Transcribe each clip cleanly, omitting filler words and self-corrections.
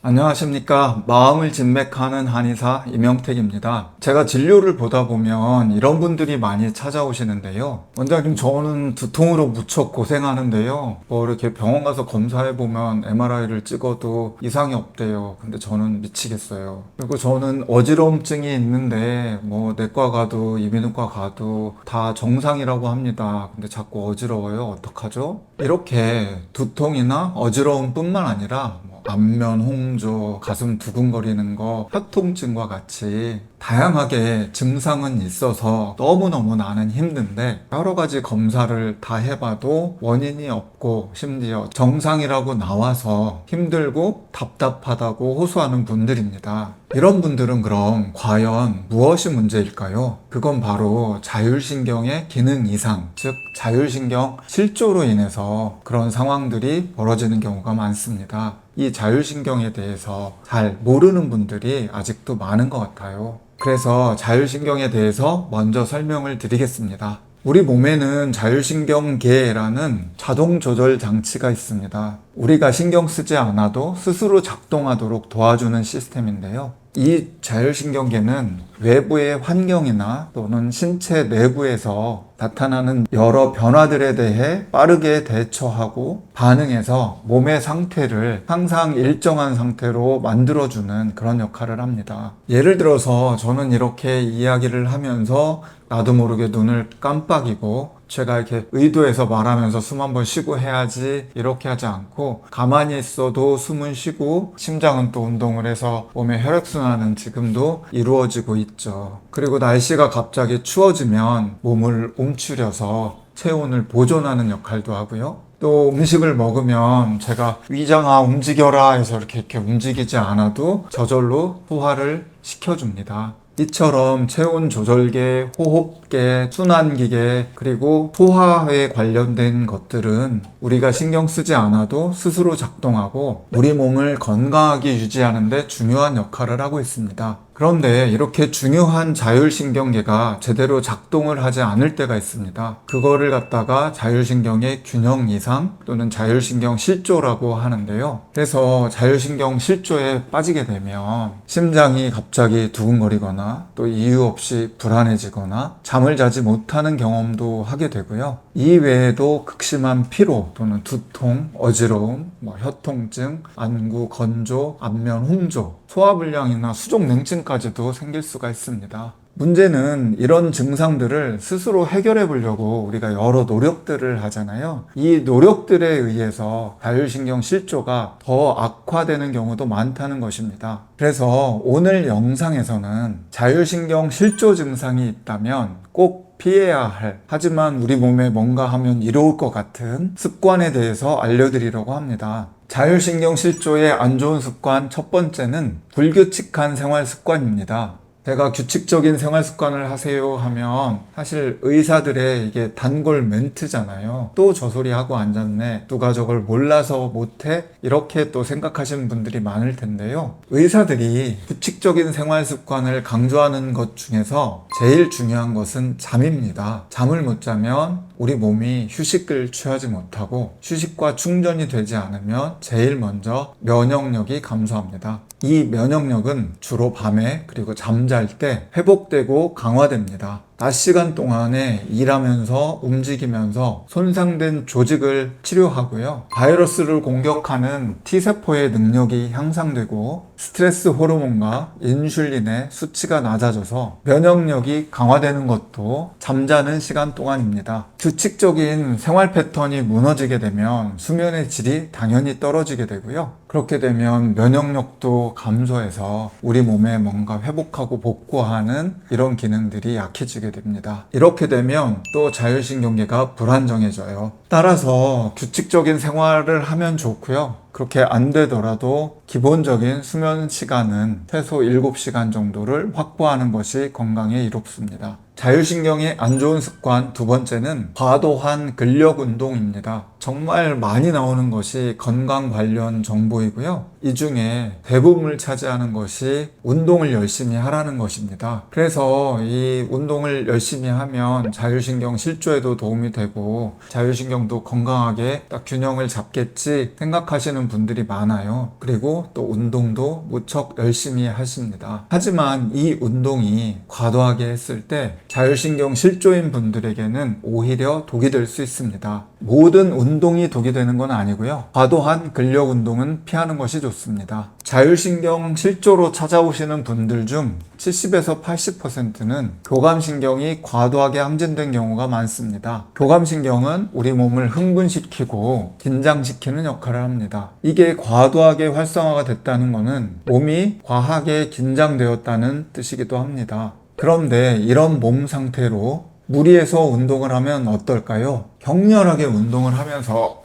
안녕하십니까. 마음을 진맥하는 한의사 임영택입니다. 제가 진료를 보다 보면 이런 분들이 많이 찾아오시는데요. 원장님, 저는 두통으로 무척 고생하는데요. 이렇게 병원 가서 검사해보면 MRI를 찍어도 이상이 없대요. 근데 저는 미치겠어요. 그리고 저는 어지러움증이 있는데 내과 가도 이비인후과 가도 다 정상이라고 합니다. 근데 자꾸 어지러워요. 어떡하죠? 이렇게 두통이나 어지러움뿐만 아니라 안면 홍조, 가슴 두근거리는 거, 혀통증과 같이 다양하게 증상은 있어서 너무너무 나는 힘든데 여러 가지 검사를 다 해봐도 원인이 없고 심지어 정상이라고 나와서 힘들고 답답하다고 호소하는 분들입니다. 이런 분들은 그럼 과연 무엇이 문제일까요? 그건 바로 자율신경의 기능 이상, 즉 자율신경 실조로 인해서 그런 상황들이 벌어지는 경우가 많습니다. 이 자율신경에 대해서 잘 모르는 분들이 아직도 많은 것 같아요. 그래서 자율신경에 대해서 먼저 설명을 드리겠습니다. 우리 몸에는 자율신경계라는 자동 조절 장치가 있습니다. 우리가 신경 쓰지 않아도 스스로 작동하도록 도와주는 시스템인데요. 이 자율신경계는 외부의 환경이나 또는 신체 내부에서 나타나는 여러 변화들에 대해 빠르게 대처하고 반응해서 몸의 상태를 항상 일정한 상태로 만들어주는 그런 역할을 합니다. 예를 들어서 저는 이렇게 이야기를 하면서 나도 모르게 눈을 깜빡이고 제가 이렇게 의도해서 말하면서 숨 한번 쉬고 해야지 이렇게 하지 않고 가만히 있어도 숨은 쉬고 심장은 또 운동을 해서 몸의 혈액순환은 지금도 이루어지고 있죠. 그리고 날씨가 갑자기 추워지면 몸을 움츠려서 체온을 보존하는 역할도 하고요. 또 음식을 먹으면 제가 위장아 움직여라 해서 이렇게 움직이지 않아도 저절로 소화를 시켜줍니다. 이처럼 체온 조절계, 호흡계, 순환기계, 그리고 소화에 관련된 것들은 우리가 신경 쓰지 않아도 스스로 작동하고 우리 몸을 건강하게 유지하는 데 중요한 역할을 하고 있습니다. 그런데 이렇게 중요한 자율신경계가 제대로 작동을 하지 않을 때가 있습니다. 그거를 갖다가 자율신경의 균형 이상 또는 자율신경 실조라고 하는데요. 그래서 자율신경 실조에 빠지게 되면 심장이 갑자기 두근거리거나 또 이유 없이 불안해지거나 잠을 자지 못하는 경험도 하게 되고요. 이 외에도 극심한 피로 또는 두통, 어지러움, 혀통증, 안구 건조, 안면 홍조, 소화불량이나 수족냉증까지도 생길 수가 있습니다. 문제는 이런 증상들을 스스로 해결해 보려고 우리가 여러 노력들을 하잖아요. 이 노력들에 의해서 자율신경 실조가 더 악화되는 경우도 많다는 것입니다. 그래서 오늘 영상에서는 자율신경 실조 증상이 있다면 꼭 피해야 할, 하지만 우리 몸에 뭔가 하면 이로울 것 같은 습관에 대해서 알려드리려고 합니다. 자율신경 실조의 안 좋은 습관 첫 번째는 불규칙한 생활 습관입니다. 제가 규칙적인 생활 습관을 하세요 하면 사실 의사들의 이게 단골 멘트잖아요. 또 저 소리 하고 앉았네. 누가 저걸 몰라서 못해? 이렇게 또 생각하시는 분들이 많을 텐데요. 의사들이 규칙적인 생활 습관을 강조하는 것 중에서 제일 중요한 것은 잠입니다. 잠을 못 자면 우리 몸이 휴식을 취하지 못하고 휴식과 충전이 되지 않으면 제일 먼저 면역력이 감소합니다. 이 면역력은 주로 밤에 그리고 잠잘 때 회복되고 강화됩니다. 낮 시간 동안에 일하면서 움직이면서 손상된 조직을 치료하고요. 바이러스를 공격하는 T세포의 능력이 향상되고 스트레스 호르몬과 인슐린의 수치가 낮아져서 면역력이 강화되는 것도 잠자는 시간 동안입니다. 규칙적인 생활 패턴이 무너지게 되면 수면의 질이 당연히 떨어지게 되고요. 그렇게 되면 면역력도 감소해서 우리 몸에 뭔가 회복하고 복구하는 이런 기능들이 약해지게 됩니다. 이렇게 되면 또 자율신경계가 불안정해져요. 따라서 규칙적인 생활을 하면 좋고요. 그렇게 안 되더라도 기본적인 수면 시간은 최소 7시간 정도를 확보하는 것이 건강에 이롭습니다. 자율신경이 안 좋은 습관 두 번째는 과도한 근력 운동입니다. 정말 많이 나오는 것이 건강 관련 정보이고요. 이 중에 대부분을 차지하는 것이 운동을 열심히 하라는 것입니다. 그래서 이 운동을 열심히 하면 자율신경 실조에도 도움이 되고 자율신경도 건강하게 딱 균형을 잡겠지 생각하시는 분들이 많아요. 그리고 또 운동도 무척 열심히 하십니다. 하지만 이 운동이 과도하게 했을 때 자율신경 실조인 분들에게는 오히려 독이 될 수 있습니다. 모든 운동이 독이 되는 건 아니고요. 과도한 근력 운동은 피하는 것이 좋습니다. 자율신경 실조로 찾아오시는 분들 중 70에서 80%는 교감신경이 과도하게 항진된 경우가 많습니다. 교감신경은 우리 몸을 흥분시키고 긴장시키는 역할을 합니다. 이게 과도하게 활성화가 됐다는 것은 몸이 과하게 긴장되었다는 뜻이기도 합니다. 그런데 이런 몸 상태로 무리해서 운동을 하면 어떨까요? 격렬하게 운동을 하면서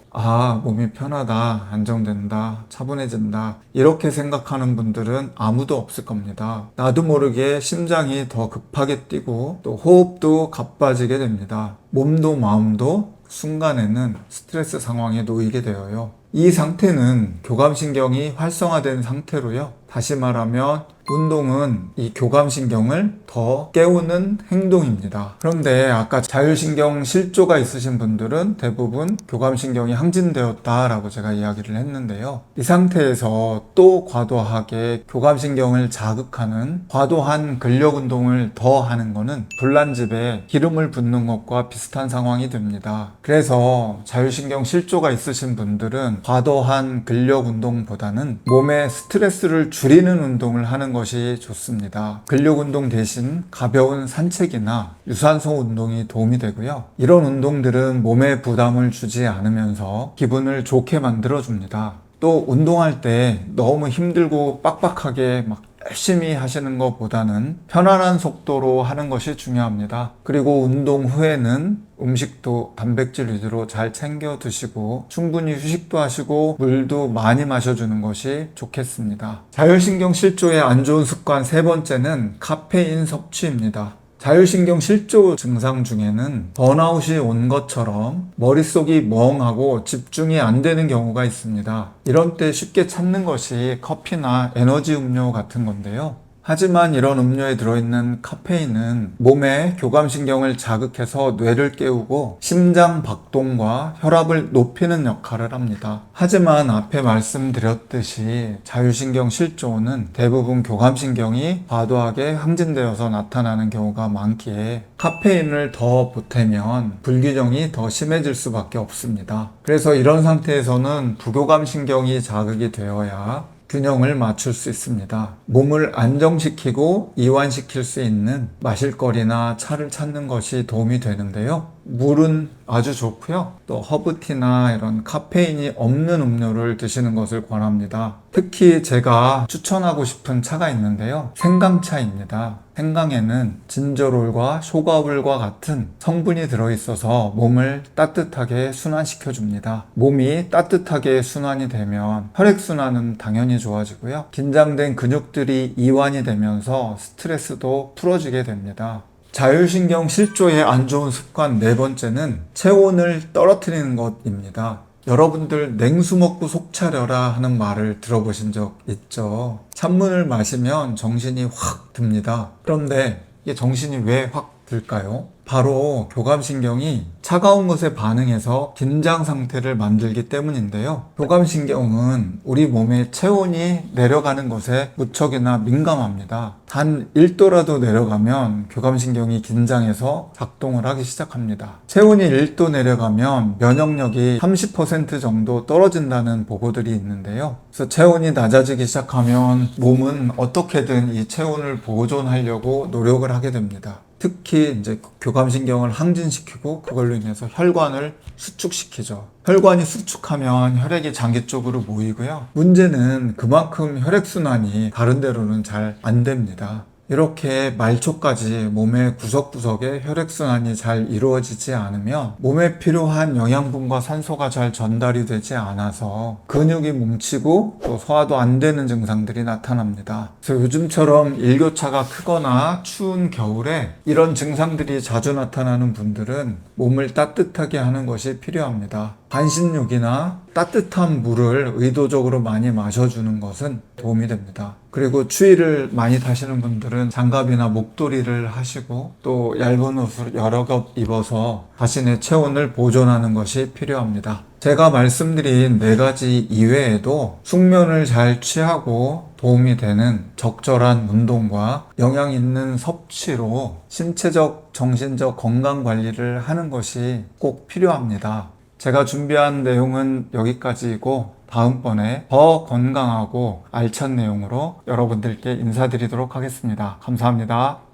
몸이 편하다, 안정된다, 차분해진다 이렇게 생각하는 분들은 아무도 없을 겁니다. 나도 모르게 심장이 더 급하게 뛰고 또 호흡도 가빠지게 됩니다. 몸도 마음도 순간에는 스트레스 상황에 놓이게 되어요. 이 상태는 교감신경이 활성화된 상태로요. 다시 말하면 운동은 이 교감신경을 더 깨우는 행동입니다. 그런데 아까 자율신경 실조가 있으신 분들은 대부분 교감신경이 항진되었다라고 제가 이야기를 했는데요. 이 상태에서 또 과도하게 교감신경을 자극하는 과도한 근력 운동을 더 하는 것은 불난집에 기름을 붓는 것과 비슷한 상황이 됩니다. 그래서 자율신경 실조가 있으신 분들은 과도한 근력 운동보다는 몸에 스트레스를 줄이는 운동을 하는 것이 좋습니다. 근력 운동 대신 가벼운 산책이나 유산소 운동이 도움이 되고요. 이런 운동들은 몸에 부담을 주지 않으면서 기분을 좋게 만들어줍니다. 또 운동할 때 너무 힘들고 빡빡하게 막 열심히 하시는 것보다는 편안한 속도로 하는 것이 중요합니다. 그리고 운동 후에는 음식도 단백질 위주로 잘 챙겨 드시고 충분히 휴식도 하시고 물도 많이 마셔주는 것이 좋겠습니다. 자율신경 실조에 안 좋은 습관 세 번째는 카페인 섭취입니다. 자율신경 실조 증상 중에는 번아웃이 온 것처럼 머릿속이 멍하고 집중이 안 되는 경우가 있습니다. 이런 때 쉽게 찾는 것이 커피나 에너지 음료 같은 건데요. 하지만 이런 음료에 들어있는 카페인은 몸의 교감신경을 자극해서 뇌를 깨우고 심장 박동과 혈압을 높이는 역할을 합니다. 하지만 앞에 말씀드렸듯이 자율신경 실조는 대부분 교감신경이 과도하게 항진되어서 나타나는 경우가 많기에 카페인을 더 보태면 불균형이 더 심해질 수밖에 없습니다. 그래서 이런 상태에서는 부교감신경이 자극이 되어야 균형을 맞출 수 있습니다. 몸을 안정시키고 이완시킬 수 있는 마실거리나 차를 찾는 것이 도움이 되는데요. 물은 아주 좋고요. 또 허브티나 이런 카페인이 없는 음료를 드시는 것을 권합니다. 특히 제가 추천하고 싶은 차가 있는데요. 생강차입니다. 생강에는 진저롤과 쇼가울과 같은 성분이 들어있어서 몸을 따뜻하게 순환시켜 줍니다. 몸이 따뜻하게 순환이 되면 혈액순환은 당연히 좋아지고요. 긴장된 근육들이 이완이 되면서 스트레스도 풀어지게 됩니다. 자율신경 실조에 안 좋은 습관 네 번째는 체온을 떨어뜨리는 것입니다. 여러분들 냉수 먹고 속 차려라 하는 말을 들어보신 적 있죠? 찬물을 마시면 정신이 확 듭니다. 그런데 이게 정신이 왜 확 들까요? 바로 교감신경이 차가운 것에 반응해서 긴장 상태를 만들기 때문인데요. 교감신경은 우리 몸의 체온이 내려가는 것에 무척이나 민감합니다. 단 1도라도 내려가면 교감신경이 긴장해서 작동을 하기 시작합니다. 체온이 1도 내려가면 면역력이 30% 정도 떨어진다는 보고들이 있는데요. 그래서 체온이 낮아지기 시작하면 몸은 어떻게든 이 체온을 보존하려고 노력을 하게 됩니다. 특히 이제 교감신경을 항진시키고 그걸로 인해서 혈관을 수축시키죠. 혈관이 수축하면 혈액이 장기 쪽으로 모이고요. 문제는 그만큼 혈액순환이 다른 데로는 잘 안 됩니다. 이렇게 말초까지 몸의 구석구석에 혈액순환이 잘 이루어지지 않으면 몸에 필요한 영양분과 산소가 잘 전달이 되지 않아서 근육이 뭉치고 또 소화도 안 되는 증상들이 나타납니다. 그래서 요즘처럼 일교차가 크거나 추운 겨울에 이런 증상들이 자주 나타나는 분들은 몸을 따뜻하게 하는 것이 필요합니다. 반신욕이나 따뜻한 물을 의도적으로 많이 마셔주는 것은 도움이 됩니다. 그리고 추위를 많이 타시는 분들은 장갑이나 목도리를 하시고 또 얇은 옷을 여러 겹 입어서 자신의 체온을 보존하는 것이 필요합니다. 제가 말씀드린 4가지 이외에도 숙면을 잘 취하고 도움이 되는 적절한 운동과 영양 있는 섭취로 신체적, 정신적 건강 관리를 하는 것이 꼭 필요합니다. 제가 준비한 내용은 여기까지이고 다음번에 더 건강하고 알찬 내용으로 여러분들께 인사드리도록 하겠습니다. 감사합니다.